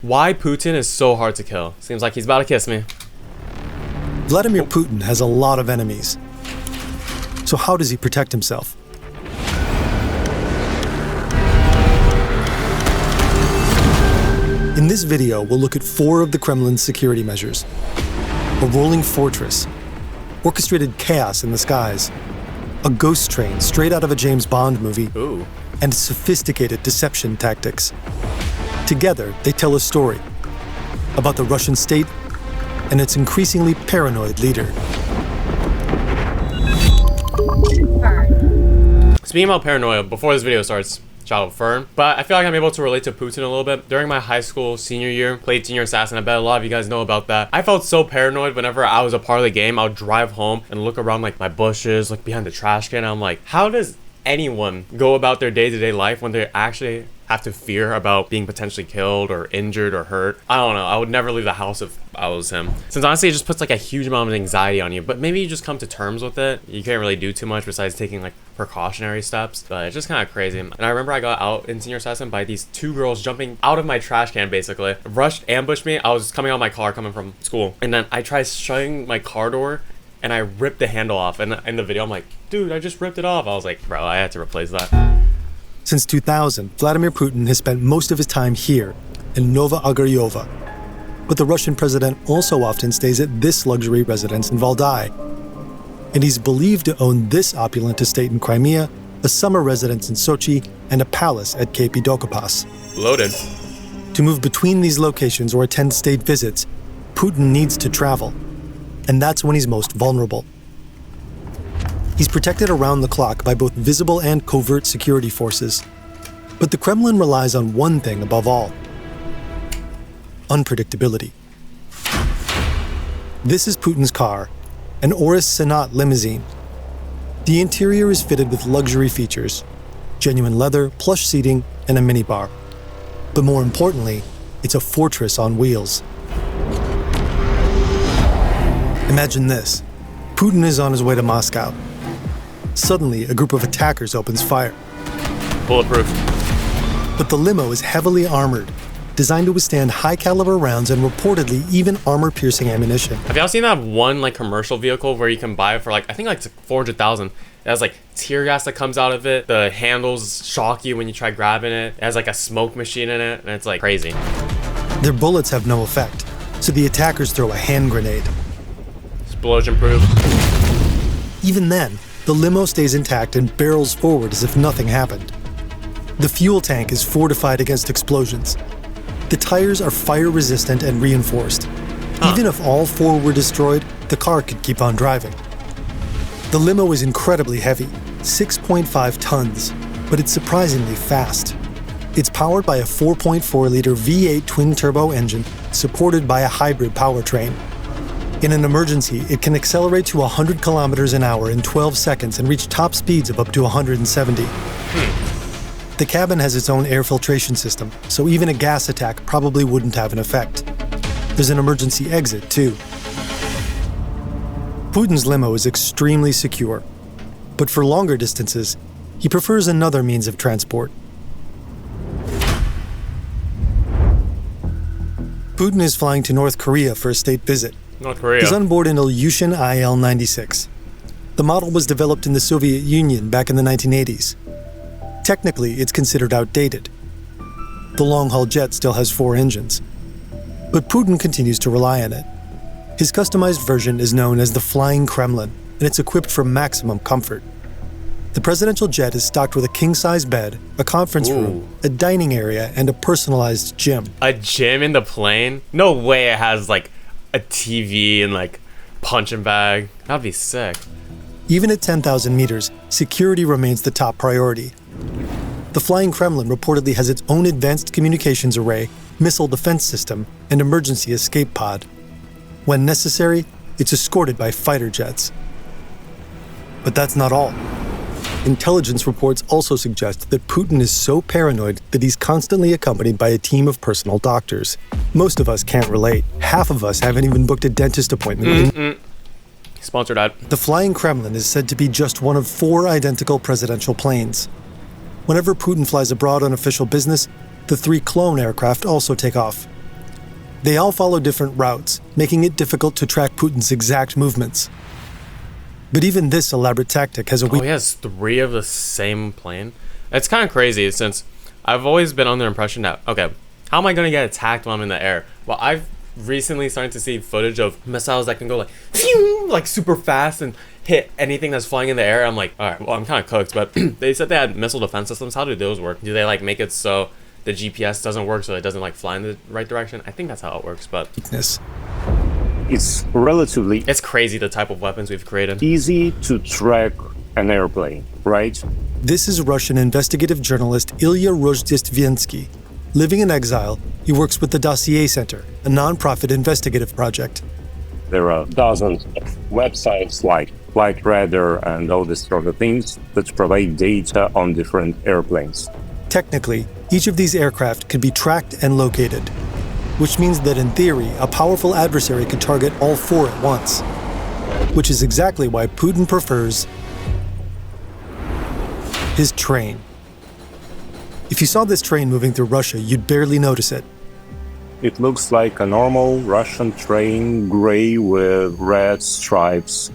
Why Putin is so hard to kill. Seems like he's about to kiss me. Vladimir Putin has a lot of enemies. So how does he protect himself? In this video, we'll look at 4 of the Kremlin's security measures. A rolling fortress, orchestrated chaos in the skies, a ghost train straight out of a James Bond movie, Ooh. and sophisticated deception tactics. Together, they tell a story about the Russian state and its increasingly paranoid leader. Speaking about paranoia, before this video starts, child Fern, but I feel like I'm able to relate to Putin a little bit. During my high school senior year, played Senior Assassin. I bet a lot of you guys know about that. I felt so paranoid whenever I was a part of the game. I would drive home and look around like my bushes, look behind the trash can. I'm like, how does anyone go about their day-to-day life when they actually have to fear about being potentially killed or injured or hurt? I don't know. I would never leave the house if I was him. Since honestly, it just puts like a huge amount of anxiety on you, but maybe you just come to terms with it. You can't really do too much besides taking like precautionary steps, but it's just kind of crazy. And I remember I got out in Senior Assassin by these 2 girls jumping out of my trash can, basically. Ambushed me. I was coming out of my car coming from school, and then I tried shutting my car door and I ripped the handle off. And in the video, I'm like, dude, I just ripped it off. I was like, bro, I had to replace that. Since 2000, Vladimir Putin has spent most of his time here in Nova Ogaryova. But the Russian president also often stays at this luxury residence in Valdai. And he's believed to own this opulent estate in Crimea, a summer residence in Sochi, and a palace at KP Dokopos. Loaded. To move between these locations or attend state visits, Putin needs to travel. And that's when he's most vulnerable. He's protected around the clock by both visible and covert security forces. But the Kremlin relies on one thing above all: unpredictability. This is Putin's car, an Oris Senat limousine. The interior is fitted with luxury features: genuine leather, plush seating, and a minibar. But more importantly, it's a fortress on wheels. Imagine this. Putin is on his way to Moscow. Suddenly, a group of attackers opens fire. Bulletproof. But the limo is heavily armored, designed to withstand high-caliber rounds and reportedly even armor-piercing ammunition. Have y'all seen that one like commercial vehicle where you can buy it for like, I think like 400,000? It has like tear gas that comes out of it. The handles shock you when you try grabbing it. It has like a smoke machine in it, and it's like crazy. Their bullets have no effect, so the attackers throw a hand grenade. Explosion-proof. Even then, the limo stays intact and barrels forward as if nothing happened. The fuel tank is fortified against explosions. The tires are fire-resistant and reinforced. Even if all 4 were destroyed, the car could keep on driving. The limo is incredibly heavy, 6.5 tons, but it's surprisingly fast. It's powered by a 4.4-liter V8 twin-turbo engine supported by a hybrid powertrain. In an emergency, it can accelerate to 100 kilometers an hour in 12 seconds and reach top speeds of up to 170. The cabin has its own air filtration system, so even a gas attack probably wouldn't have an effect. There's an emergency exit, too. Putin's limo is extremely secure, but for longer distances, he prefers another means of transport. Putin is flying to North Korea for a state visit. North Korea. He's on board an Ilyushin IL-96. The model was developed in the Soviet Union back in the 1980s. Technically, it's considered outdated. The long-haul jet still has 4 engines. But Putin continues to rely on it. His customized version is known as the Flying Kremlin, and it's equipped for maximum comfort. The presidential jet is stocked with a king-size bed, a conference room, a dining area, and a personalized gym. A gym in the plane? No way it has like a TV and like punching bag. That'd be sick. Even at 10,000 meters, security remains the top priority. The Flying Kremlin reportedly has its own advanced communications array, missile defense system, and emergency escape pod. When necessary, it's escorted by fighter jets. But that's not all. Intelligence reports also suggest that Putin is so paranoid that he's constantly accompanied by a team of personal doctors. Most of us can't relate. Half of us haven't even booked a dentist appointment. Sponsored ad. The Flying Kremlin is said to be just one of 4 identical presidential planes. Whenever Putin flies abroad on official business, the 3 clone aircraft also take off. They all follow different routes, making it difficult to track Putin's exact movements. But even this elaborate tactic has a weak... Oh, he has 3 of the same plane? It's kind of crazy since I've always been under the impression that, okay, how am I going to get attacked when I'm in the air? Well, I've recently started to see footage of missiles that can go like, phew, like super fast and hit anything that's flying in the air. I'm like, all right, well, I'm kind of cooked, but they said they had missile defense systems. How do those work? Do they like make it so the GPS doesn't work so it doesn't like fly in the right direction? I think that's how it works, but it's relatively... It's crazy the type of weapons we've created. Easy to track an airplane, right? This is Russian investigative journalist Ilya Rozhdestvensky. Living in exile, he works with the Dossier Center, a non-profit investigative project. There are dozens of websites like Flight Radar and all these sort of things that provide data on different airplanes. Technically, each of these aircraft could be tracked and located, which means that in theory, a powerful adversary could target all 4 at once, which is exactly why Putin prefers his train. If you saw this train moving through Russia, you'd barely notice it. It looks like a normal Russian train, gray with red stripes.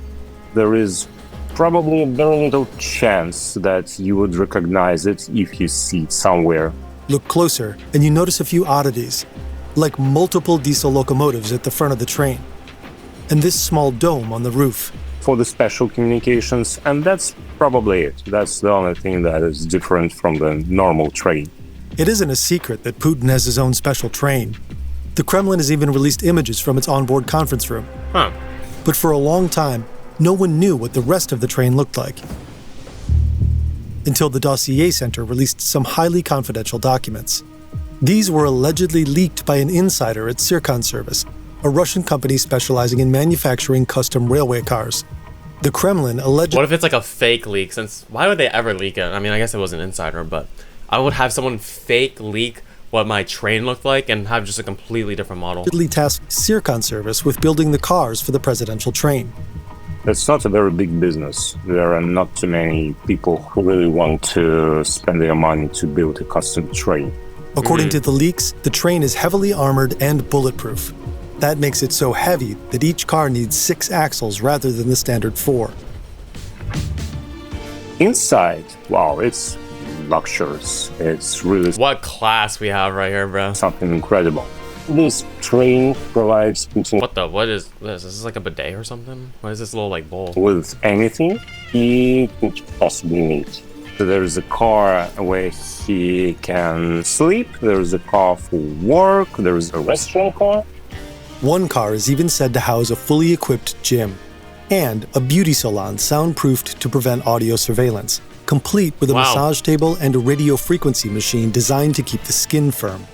There is probably a very little chance that you would recognize it if you see it somewhere. Look closer, and you notice a few oddities, like multiple diesel locomotives at the front of the train, and this small dome on the roof. For the special communications, and that's probably it. That's the only thing that is different from the normal train. It isn't a secret that Putin has his own special train. The Kremlin has even released images from its onboard conference room. But for a long time, no one knew what the rest of the train looked like. Until the Dossier Center released some highly confidential documents. These were allegedly leaked by an insider at Sircon Service, a Russian company specializing in manufacturing custom railway cars. The Kremlin allegedly... What if it's like a fake leak? Since why would they ever leak it? I mean, I guess it was an insider, but I would have someone fake leak what my train looked like and have just a completely different model. ...tasked Sircon Service with building the cars for the presidential train. It's not a very big business. There are not too many people who really want to spend their money to build a custom train. According to the leaks, the train is heavily armored and bulletproof. That makes it so heavy that each car needs 6 axles rather than the standard 4. Inside, wow, it's luxurious. It's really... What class we have right here, bro. Something incredible. This train provides Putin... What is this? Is this like a bidet or something? What is this little like bowl? With anything he could possibly need. So there's a car where he can sleep, there's a car for work, there's a restaurant car. One car is even said to house a fully equipped gym and a beauty salon soundproofed to prevent audio surveillance, complete with a massage table and a radio frequency machine designed to keep the skin firm.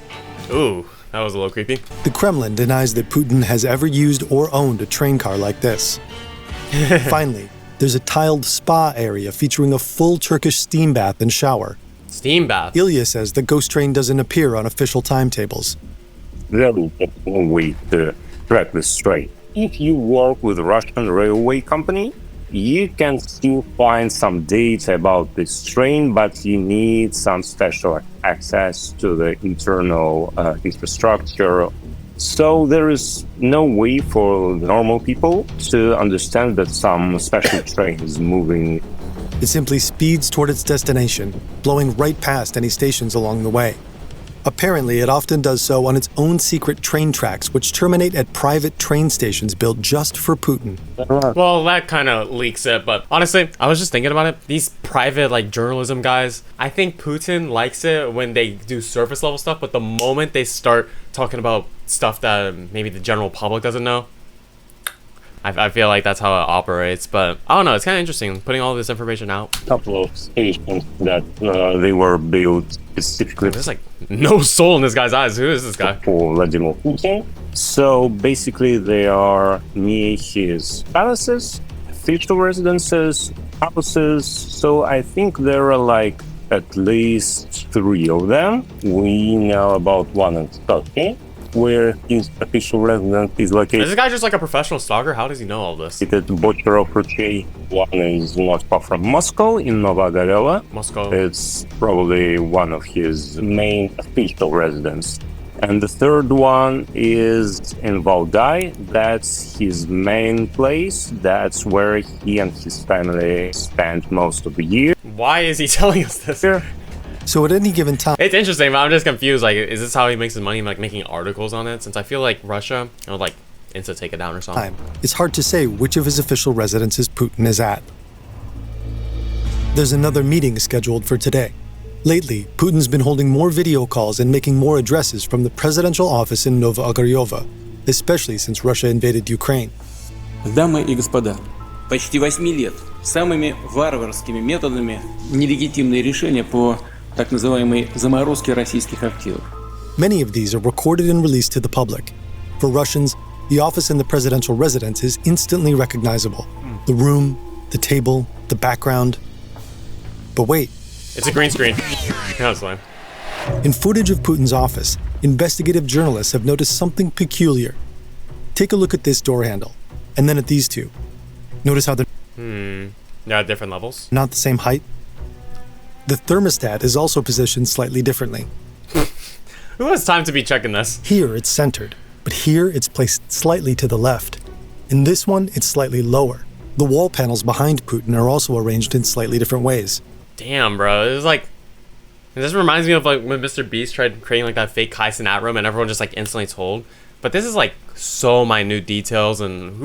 Ooh, that was a little creepy. The Kremlin denies that Putin has ever used or owned a train car like this. Finally, there's a tiled spa area featuring a full Turkish steam bath and shower. Steam bath? Ilya says the ghost train doesn't appear on official timetables. There is no way to track this train. If you work with a Russian railway company, you can still find some data about this train, but you need some special access to the internal infrastructure. So there is no way for normal people to understand that some special train is moving. It simply speeds toward its destination, blowing right past any stations along the way. Apparently, it often does so on its own secret train tracks, which terminate at private train stations built just for Putin. Well, that kind of leaks it, but honestly, I was just thinking about it. These private, like, journalism guys, I think Putin likes it when they do surface level stuff, but the moment they start talking about stuff that maybe the general public doesn't know, I feel like that's how it operates, but I don't know, it's kind of interesting putting all this information out. A couple of stations that they were built specifically. There's like no soul in this guy's eyes. Who is this guy? For Vladimir Putin. So basically they are near his palaces, official residences, houses. So I think there are like at least 3 of them. We know about one in Turkey, where his official residence is located. Is this guy just like a professional stalker? How does he know all this? It's at Bochero-Prochey. One is not far from Moscow, in Nova Gareva. Moscow. It's probably one of his main official residences. And the third one is in Valdai. That's his main place. That's where he and his family spent most of the year. Why is he telling us this? So at any given time, It's interesting, but I'm just confused. Like, is this how he makes his money, like making articles on it? Since I feel like Russia would like insta take it down or something. it's hard to say which of his official residences Putin is at. There's another meeting scheduled for today. Lately, Putin's been holding more video calls and making more addresses from the presidential office in Novo-Ogaryovo, especially since Russia invaded Ukraine. Дамы и господа, почти 8 лет самыми варварскими методами нелегитимные решения по так называемой заморозке российских активов. Many of these are recorded and released to the public. For Russians, the office in the presidential residence is instantly recognizable. The room, the table, the background. But wait, It's a green screen. That's fine. in footage of Putin's office, investigative journalists have noticed something peculiar. Take a look at this door handle, and then at these two. Notice how they're Yeah, different levels. not the same height? The thermostat is also positioned slightly differently. Who has time to be checking this? Here it's centered, but here it's placed slightly to the left. In this one, it's slightly lower. The wall panels behind Putin are also arranged in slightly different ways. Damn, bro. This is like, this reminds me of like when Mr. Beast tried creating like that fake Kai Cenat room and everyone just like instantly told. But this is like so minute details, and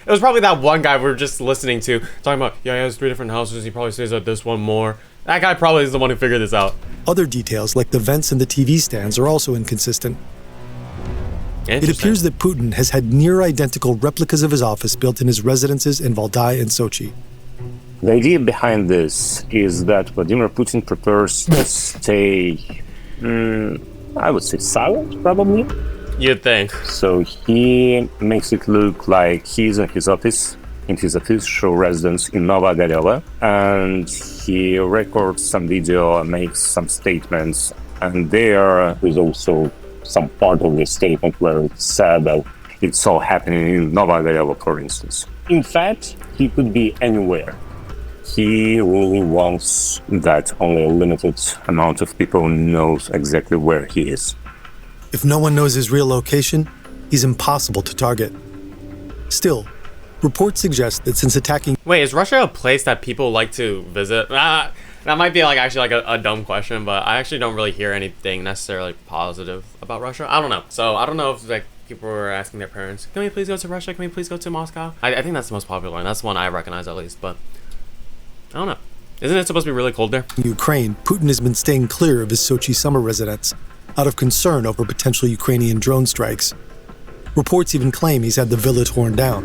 it was probably that one guy we were just listening to talking about, yeah, he has 3 different houses, he probably stays at this one more. That guy probably is the one who figured this out. Other details, like the vents and the TV stands, are also inconsistent. It appears that Putin has had near identical replicas of his office built in his residences in Valdai and Sochi. The idea behind this is that Vladimir Putin prefers to stay, I would say, silent, probably. You'd think. So he makes it look like he's in his office, in his official residence in Nova Gareva, and he records some video and makes some statements. And there is also some part of the statement where it's said that it's all happening in Nova Gareva, for instance. In fact, he could be anywhere. He really wants that only a limited amount of people knows exactly where he is. If no one knows his real location, he's impossible to target. Still, reports suggest that since attacking Wait, is Russia a place that people like to visit? That might be like actually like a dumb question, but I actually don't really hear anything necessarily positive about Russia. I don't know. So I don't know if like people were asking their parents, can we please go to Russia? Can we please go to Moscow? I think that's the most popular one. That's the one I recognize at least, but I don't know. Isn't it supposed to be really cold there? Ukraine, Putin has been staying clear of his Sochi summer residence, out of concern over potential Ukrainian drone strikes. Reports even claim he's had the villa torn down.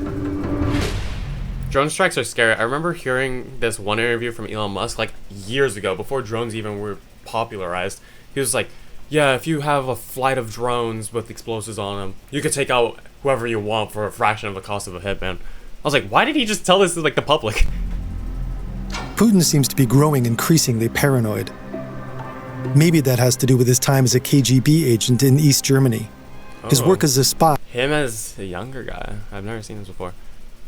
Drone strikes are scary. I remember hearing this one interview from Elon Musk like years ago, before drones even were popularized. He was like, yeah, if you have a flight of drones with explosives on them, you could take out whoever you want for a fraction of the cost of a hit, man. I was like, why did he just tell this to like the public? Putin seems to be growing increasingly paranoid. Maybe that has to do with his time as a KGB agent in East Germany. His work as a spy. Him as a younger guy. I've never seen this before.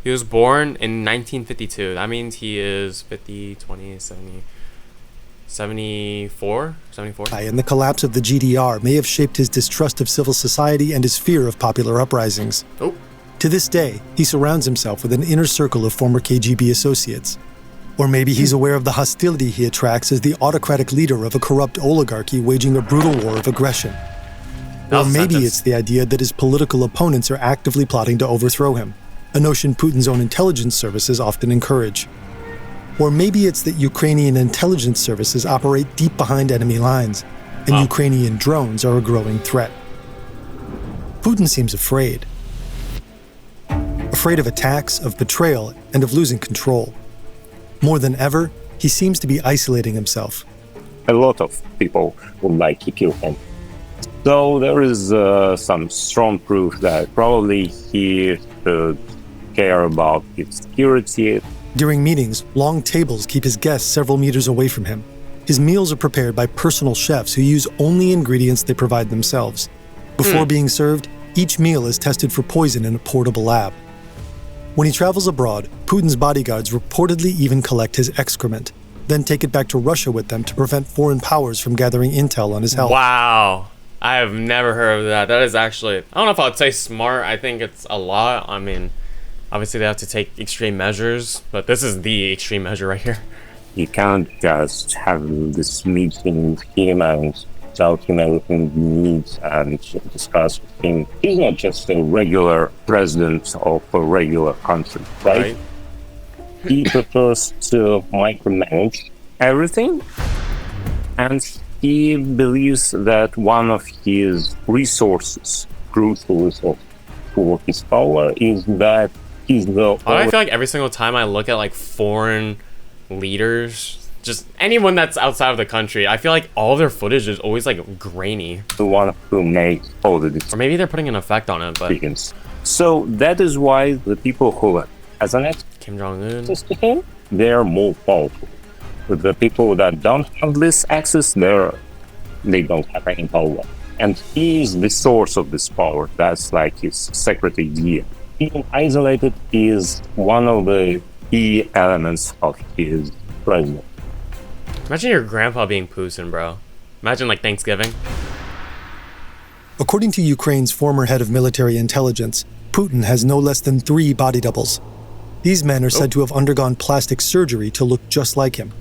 He was born in 1952. That means he is 50, 20, 70, 74? 74? And the collapse of the GDR may have shaped his distrust of civil society and his fear of popular uprisings. Oh. To this day, he surrounds himself with an inner circle of former KGB associates. Or maybe he's aware of the hostility he attracts as the autocratic leader of a corrupt oligarchy waging a brutal war of aggression. Or maybe it's the idea that his political opponents are actively plotting to overthrow him, a notion Putin's own intelligence services often encourage. Or maybe it's that Ukrainian intelligence services operate deep behind enemy lines, and Ukrainian drones are a growing threat. Putin seems afraid. Afraid of attacks, of betrayal, and of losing control. More than ever, he seems to be isolating himself. A lot of people would like to kill him. So there is some strong proof that probably he should care about his security. During meetings, long tables keep his guests several meters away from him. His meals are prepared by personal chefs who use only ingredients they provide themselves. Before being served, each meal is tested for poison in a portable lab. When he travels abroad, Putin's bodyguards reportedly even collect his excrement, then take it back to Russia with them to prevent foreign powers from gathering intel on his health. Wow. I have never heard of that. That is actually, I don't know if I would say smart. I think it's a lot. I mean, obviously they have to take extreme measures, but this is the extreme measure right here. You can't just have this meeting with him and tell him everything you need and discuss with him. He's not just a regular president of a regular country, right? He prefers to micromanage everything, and he believes that one of his resources, crucial resource for his power, is that he's the. I feel like every single time I look at like foreign leaders, just anyone that's outside of the country, I feel like all of their footage is always like grainy. The one who makes all the decisions. Or maybe they're putting an effect on it, but So that is why the people who as an Kim Jong-un to him, they're more powerful. The people that don't have this access, they don't have any power. And he is the source of this power. That's like his secret idea. Being isolated is one of the key elements of his president. Imagine your grandpa being Putin, bro. Imagine like Thanksgiving. According to Ukraine's former head of military intelligence, Putin has no less than 3 body doubles. These men are said to have undergone plastic surgery to look just like him.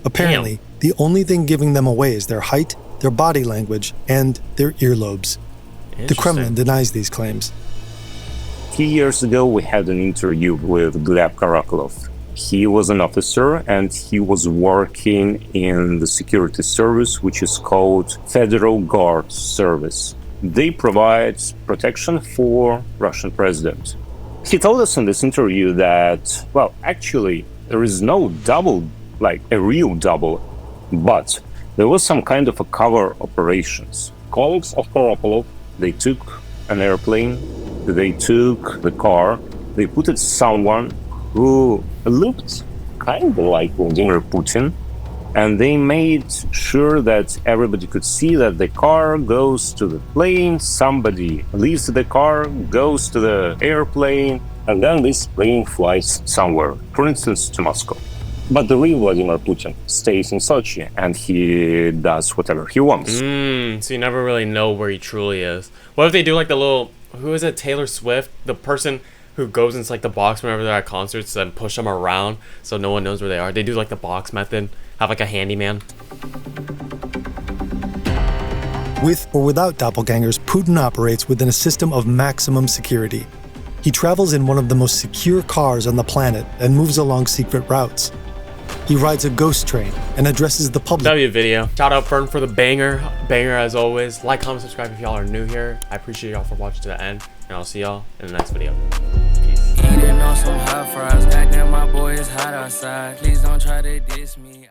Apparently, the only thing giving them away is their height, their body language, and their earlobes. The Kremlin denies these claims. 2 years ago, we had an interview with Gleb Karakolov. He was an officer and he was working in the security service, which is called Federal Guard Service. They provide protection for Russian president. He told us in this interview that, well, actually, there is no double, like a real double, but there was some kind of a cover operations. Colleagues of Karakolov, they took an airplane, they took the car, they put it someone who looked kind of like Vladimir Putin, and they made sure that everybody could see that the car goes to the plane, somebody leaves the car, goes to the airplane, and then this plane flies somewhere, for instance, to Moscow. But the real Vladimir Putin stays in Sochi, and he does whatever he wants. So you never really know where he truly is. What if they do like the little, who is it, Taylor Swift? The person who goes into like the box whenever they're at concerts and push them around so no one knows where they are. They do like the box method, have like a handyman. With or without doppelgangers, Putin operates within a system of maximum security. He travels in one of the most secure cars on the planet and moves along secret routes. He rides a ghost train and addresses the public. W video. Shout out Fern for the banger. Banger as always. Like, comment, subscribe if y'all are new here. I appreciate y'all for watching to the end. And I'll see y'all in the next video. Peace. Eating on some hot fries. Goddamn, my boy is hot outside. Please don't try to diss me.